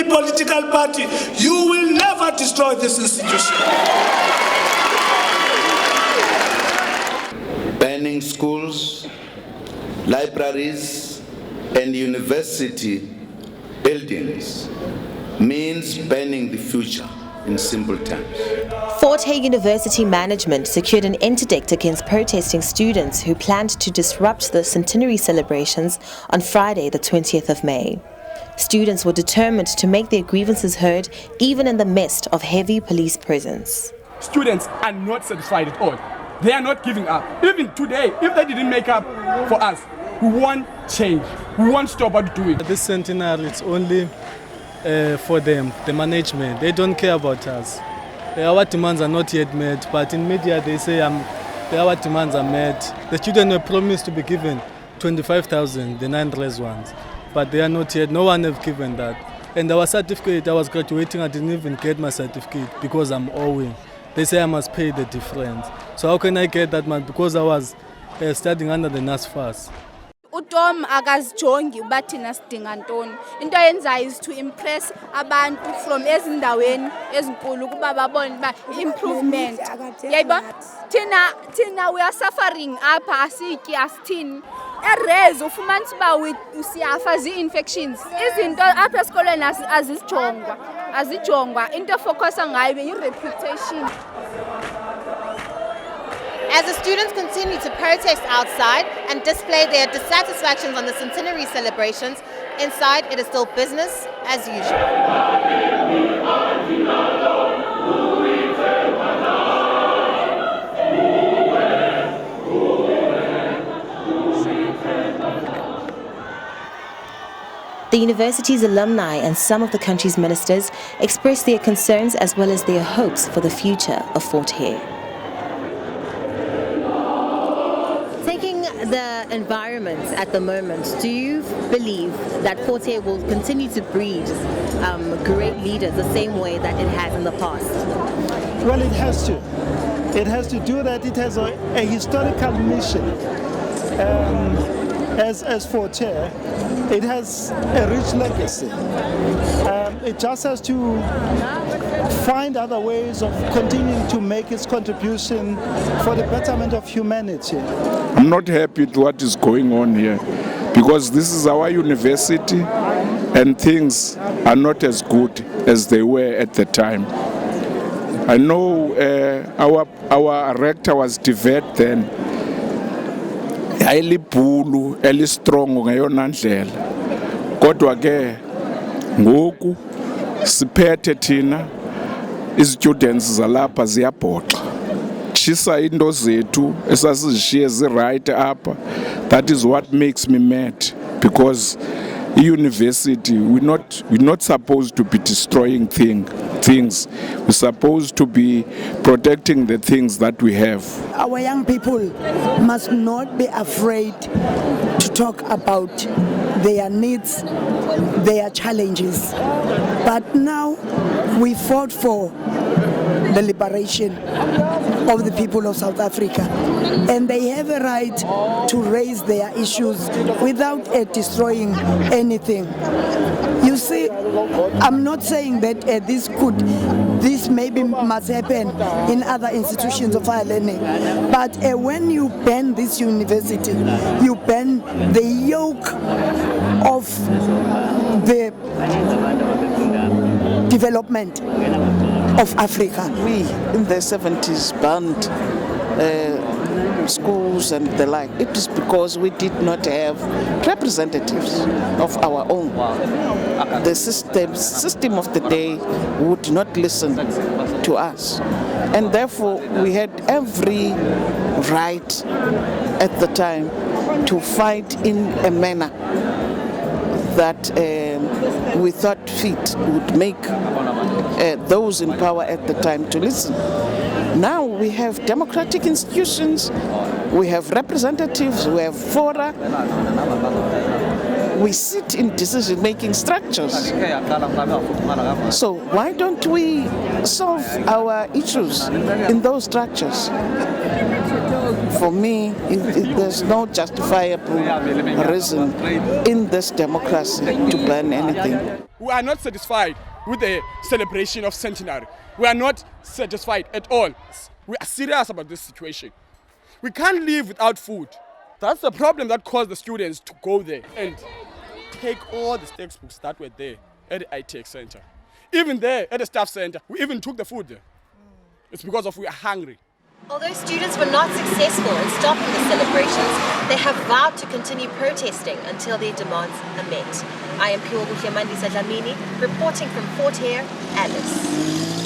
any political party, you will never destroy this institution. Banning schools, libraries, and university buildings means banning the future in simple terms. Fort Hare University management secured an interdict against protesting students who planned to disrupt the Centenary celebrations on Friday, the 20th of May. Students were determined to make their grievances heard even in the midst of heavy police presence. Students are not satisfied at all. They are not giving up. Even today, if they didn't make up for us, we won't change. We won't stop what we're doing. This centenary, it's only for them, the management. They don't care about us. Our demands are not yet met, but in media they say our demands are met. The students were promised to be given 25,000, the 9 raised ones, but they are not yet. No one has given that. And our certificate, I was graduating, I didn't even get my certificate because I'm owing. They say I must pay the difference. So how can I get that money? Because I was studying under the NSFAS. Utom akazijongi ubathina sidinga ntoni. Into ayenzayo is to impress abantu from ezindaweni ezinkulu kuba babone ba improvement. Yayiba thina we are suffering apha asiki asithini. Erez ufumanisa ba usiyafa zi-infections. Izinto apha esikolweni azijongwa into focusa ngayo yi-reputation. As the students continue to protest outside and display their dissatisfactions on the Centenary celebrations, inside it is still business as usual. The university's alumni and some of the country's ministers expressed their concerns as well as their hopes for the future of Fort Hare. Taking the environment at the moment, do you believe that Fort Hare will continue to breed great leaders the same way that it has in the past? Well, it has to. It has to do that. It has a historical mission. As Fort Hare, it has a rich legacy. It just has to find other ways of continuing to make its contribution for the betterment of humanity. I'm not happy with what is going on here because this is our university and things are not as good as they were at the time. I know our rector was devout then. Ayilibhulu elistrong ngeyona ndlela kodwa ke ngoku siphethe thina students zalapha ziyabhoxa chisa into zethu esasizishiye zi-right apha. That is what makes me mad because university we're not supposed to be destroying things. We're supposed to be protecting the things that we have. Our young people must not be afraid to talk about their needs, their challenges. But now we fought for the liberation of the people of South Africa, and they have a right to raise their issues without destroying anything. You see, I'm not saying that this maybe must happen in other institutions of higher learning, but when you ban this university, you ban the yoke of the development of Africa. We in the 70s banned schools and the like. It is because we did not have representatives of our own. The system of the day would not listen to us, and therefore we had every right at the time to fight in a manner that we thought fit would make those in power at the time to listen. Now we have democratic institutions, we have representatives, we have fora, we sit in decision-making structures. So why don't we solve our issues in those structures? For me, there's no justifiable reason in this democracy to ban anything. we are not satisfied with the celebration of Centenary. We are not satisfied at all. We are serious about this situation. We can't live without food. That's the problem that caused the students to go there and take all the textbooks that were there at the ITX Center. Even there at the staff center, we even took the food there. It's because of we are hungry. Although students were not successful in stopping the celebrations, they have vowed to continue protesting until their demands are met. I am Piwabukia Mandisa Dlamini, reporting from Fort Hare, Alice.